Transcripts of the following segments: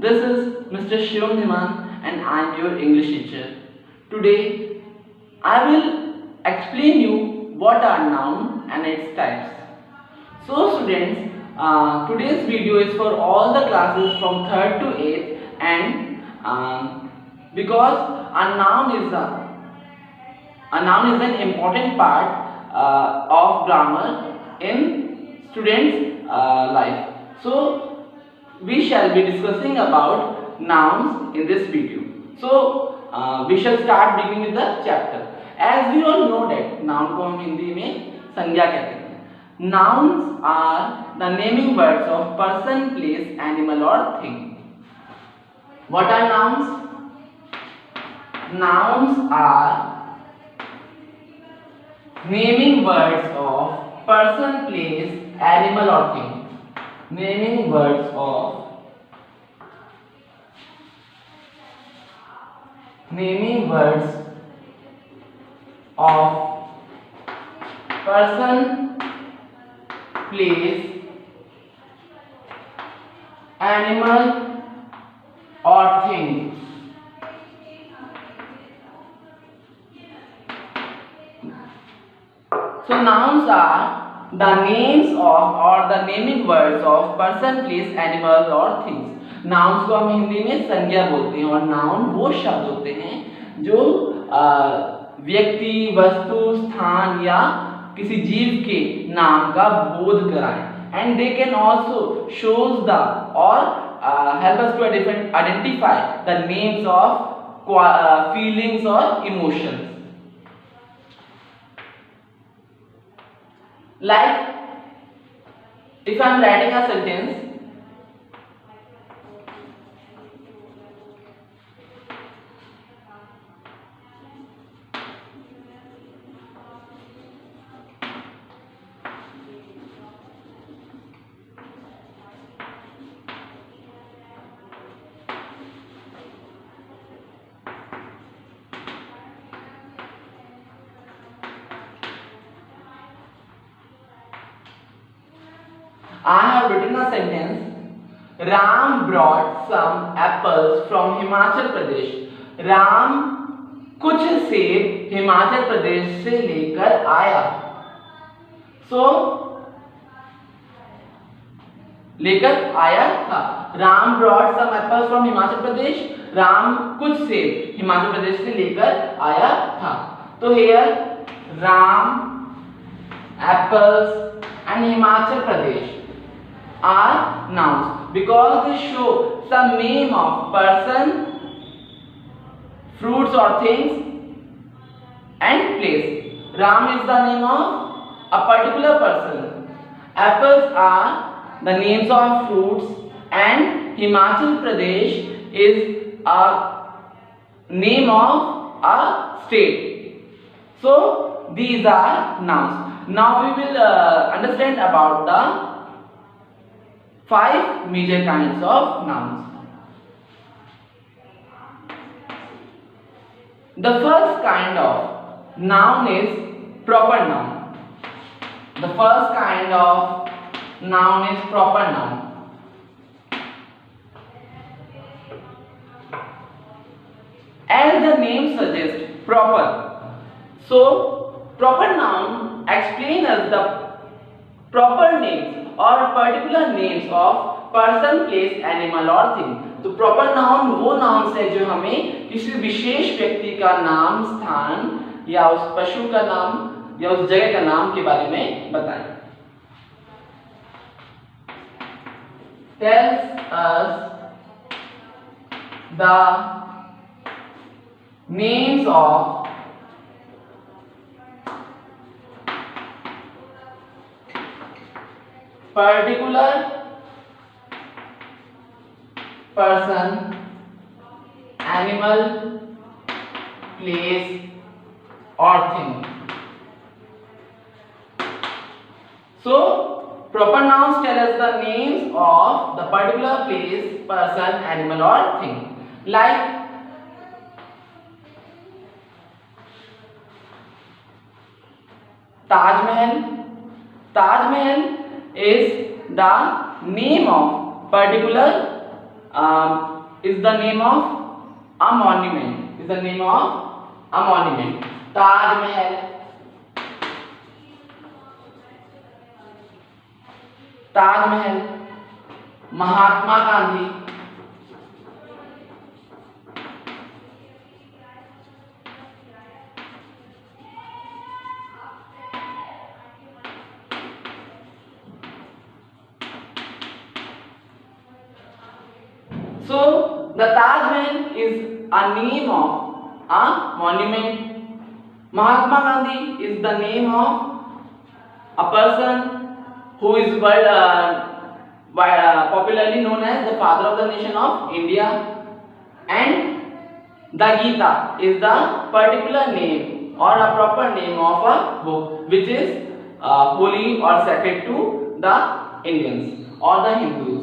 This is Mr. Shivam Dhiman and I am your English teacher. Today I will explain you what are noun and its types. So students, today's video is for all the classes from 3rd to 8th and because a noun is an important part of grammar in students' life. So we shall be discussing about nouns in this video. So we shall start beginning with the chapter. As we all know that noun को हम हिंदी में संज्ञा कहते हैं. Nouns are the naming words of person, place, animal or thing. What are nouns? Nouns are naming words of person, place, animal or thing. Naming words of person, place, animal or thing. So nouns are the names of or the naming words of person, place, animals or things. Nouns को हम हिंदी में संज्ञा बोलते हैं और noun वो शब्द होते हैं जो व्यक्ति, वस्तु, स्थान या किसी जीव के नाम का बोध कराएं. And they can also shows the और help us to identify the names of feelings और emotions. Like if I am writing a sentence, I have written a sentence. Ram brought some apples from Himachal Pradesh. Ram कुछ सेब हिमाचल प्रदेश से लेकर आया. So लेकर आया था. Ram brought some apples from Himachal Pradesh. Ram कुछ सेब हिमाचल प्रदेश से लेकर आया था. तो here Ram, apples and Himachal Pradesh are nouns because they show some name of person, fruits or things and place. Ram is the name of a particular person. Apples are the names of fruits and Himachal Pradesh is a name of a state. So these are nouns. Now we will understand about the 5 major kinds of nouns. The first kind of noun is proper noun. The first kind of noun is proper noun. As the name suggests, proper. So, proper noun explains us the proper names और particular names of person, place, animal और thing. तो proper noun वो nouns है जो हमें किसी विशेष व्यक्ति का नाम, स्थान या उस पशु का नाम या उस जगह का नाम के बारे में बताएं. Tells us the names of particular person, animal, place or thing. So proper nouns tell us the names of the particular place, person, animal or thing. Like Taj Mahal. Taj Mahal is the name of particular is the name of a monument. Is the name of a monument. Taj Mahal, Taj Mahal, Mahatma Gandhi, so the Taj Mahal is a name of a monument. Mahatma Gandhi is the name of a person who is popularly known as the father of the nation of India, and the Gita is the particular name or a proper name of a book which is holy or sacred to the Indians or the Hindus.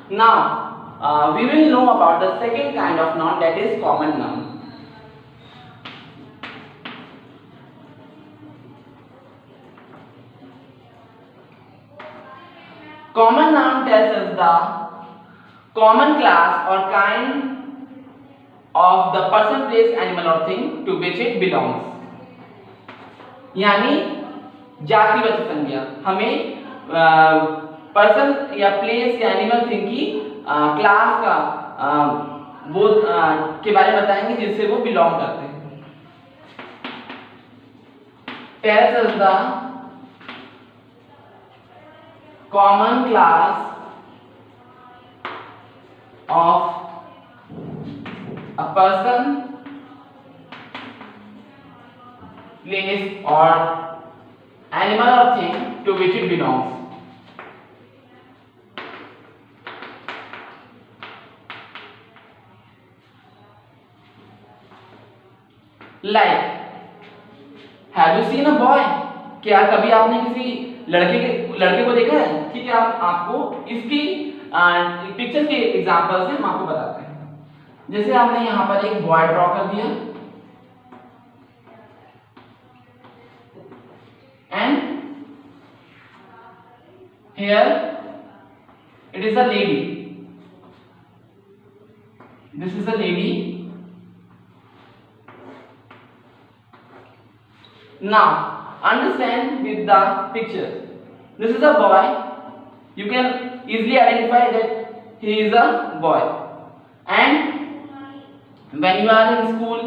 Now we will know about the second kind of noun, that is common noun. Common noun tells us the common class or kind of the person, place, animal or thing to which it belongs. यानी जातिवाचक संज्ञा हमें person या place या animal thing की class का वो के बारे में बताएंगे जिससे वो बिलोंग करते हैं. tells us the common class of a person, place or animal or thing to which it belongs. Like, have you seen a boy? क्या कभी आपने किसी लड़के को देखा है? ठीक है, आपको इसकी पिक्चर के एग्जांपल से हम आपको बताते हैं. जैसे आपने यहाँ पर एक बॉय ड्रॉ कर दिया and here it is a lady. This is a lady. Now understand with the picture. This is a boy. You can easily identify that he is a boy. And when you are in school,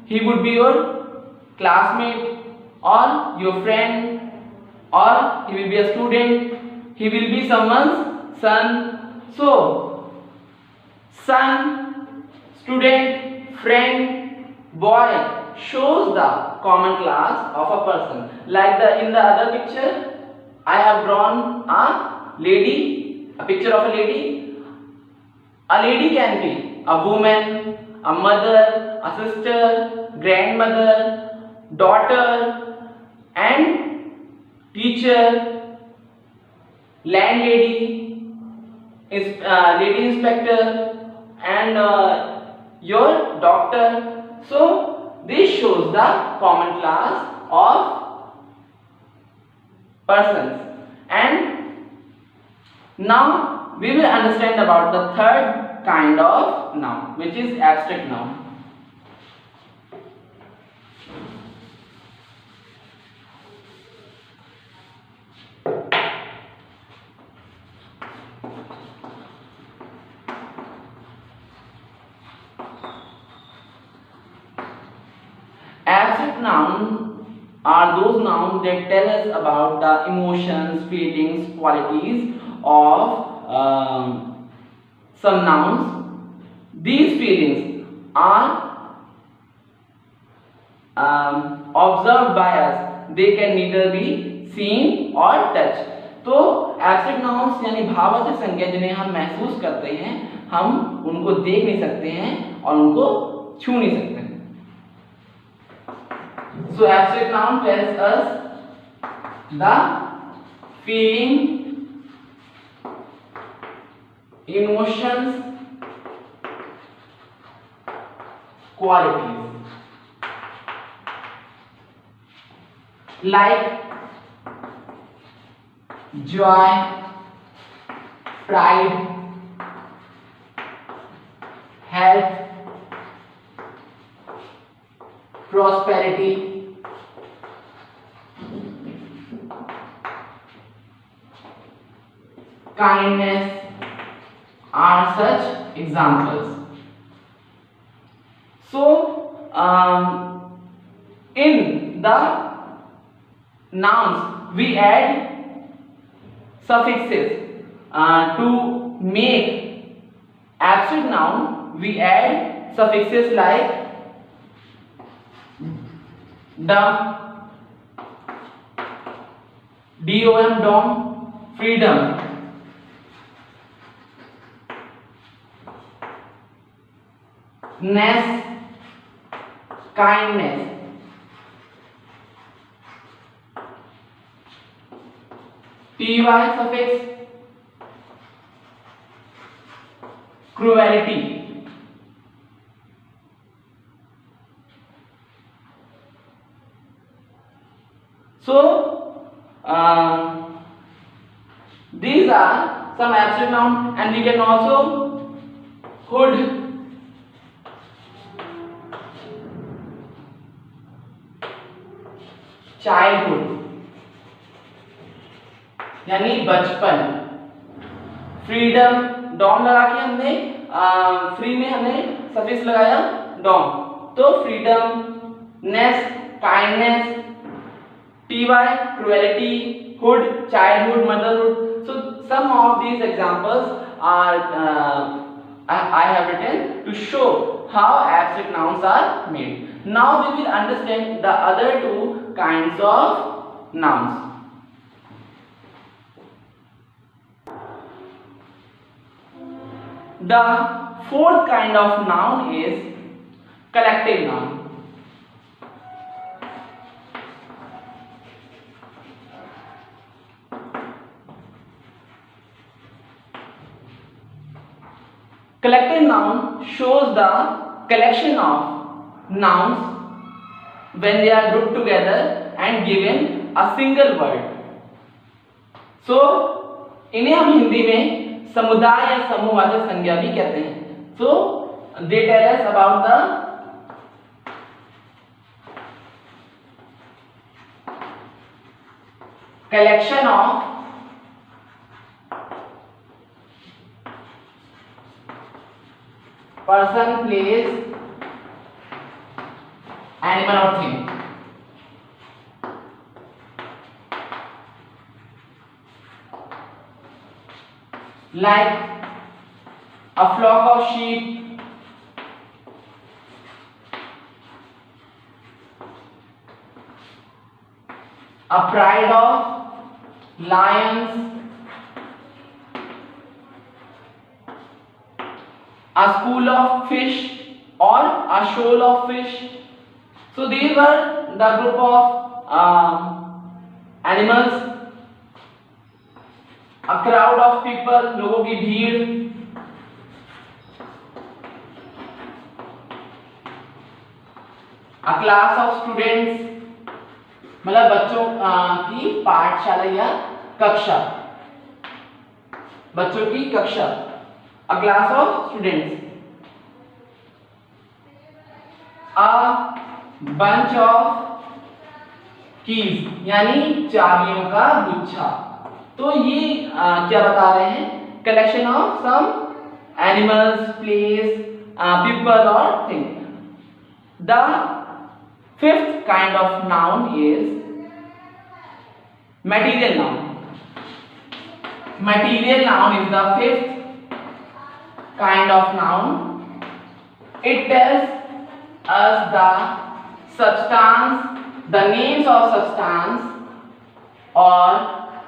he would be your classmate or your friend, or he will be a student. He will be someone's son. So, son, student, friend, boy shows the common class of a person. Like in the other picture, I have drawn a lady, a picture of a lady. A lady can be a woman, a mother, a sister, grandmother, daughter, and teacher, landlady, lady inspector, and your doctor. So this shows the common class of persons. And now we will understand about the third kind of noun, which is abstract noun. Abstract nouns are those nouns that tell us about the emotions, feelings, qualities of some nouns. These feelings are observed by us. They can neither be seen or touched. तो abstract nouns यानी भाववाचक संज्ञा जिन्हें हम महसूस करते हैं, हम उनको देख नहीं सकते हैं और उनको छू नहीं सकते. So abstract noun tells us the feeling, emotions, qualities. Like joy, pride, prosperity, kindness are such examples. So, in the nouns we add suffixes to make abstract noun. We add suffixes like dom, dom, freedom, ness, kindness, ty suffix, cruelty. So these are some abstract noun, and we can also hood, childhood यानी बचपन, freedom, Dom लगा के हमने free में हमने suffix लगाया dom, तो freedom, ness, kindness, T Y, cruelty, hood, childhood, motherhood. So some of these examples are I have written to show how abstract nouns are made. Now we will understand the other two kinds of nouns. The fourth kind of noun is collective noun. Collective noun shows the collection of nouns when they are grouped together and given a single word. So इन्हें हम हिंदी में समुदाय या समूहवाचक संज्ञा भी कहते हैं. So they tell us about the collection of person, place, animal or thing. Like a flock of sheep, a pride of lions, a school of fish or a shoal of fish. So these were the group of animals. A crowd of people, लोगों की भीड़. A class of students, मतलब बच्चों की पाठशाला या कक्षा, बच्चों की कक्षा. A class of students. A bunch of keys, यानी चाबियों का गुच्छा. तो ये क्या बता रहे हैं? Collection of some animals, places, people और thing. The fifth kind of noun is material noun. Material noun is the fifth kind of noun. It tells us the substance, the names of substance or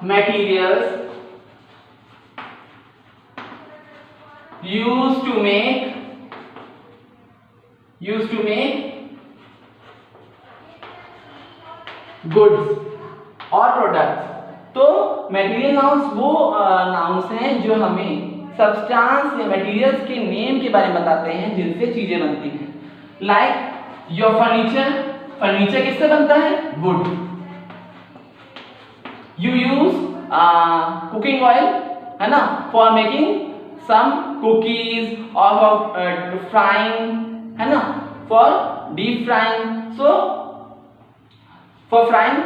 materials used to make goods or products. तो material nouns वो nouns हैं जो हमें substance या materials के name के बारे में बताते हैं जिनसे चीजें बनती हैं. लाइक योर फर्नीचर, फर्नीचर किससे बनता है? Would. You use cooking oil, है ना, फॉर मेकिंग सम कुकीज और फॉर फ्राइंग, है ना, for deep frying. So for frying,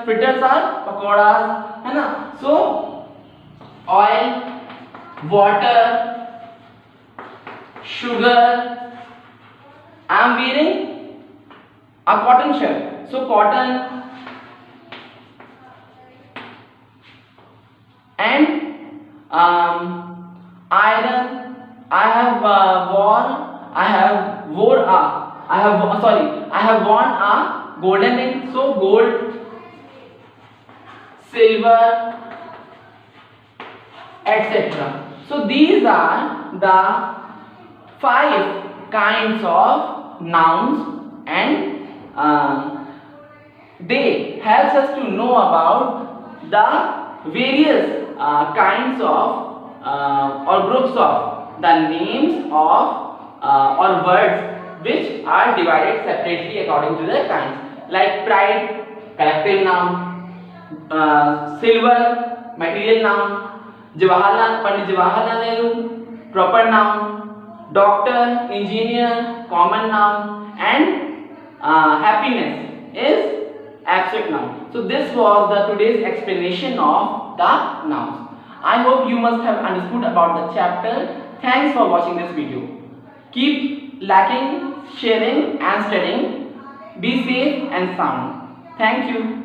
fritters are pakoras, है ना. So oil, water, sugar. I am wearing a cotton shirt, so cotton and iron. I have worn a golden ring, so gold, silver, etc. So these are the 5 kinds of nouns, and they helps us to know about the various kinds of or groups of the names of or words which are divided separately according to their kinds. Like pride, collective noun, silver, material noun, Pandit Jawaharlal Nehru, proper noun, doctor, engineer, common noun, and happiness is abstract noun. So this was the today's explanation of the nouns. I hope you must have understood about the chapter. Thanks for watching this video. Keep liking, sharing and studying. Be safe and sound. Thank you.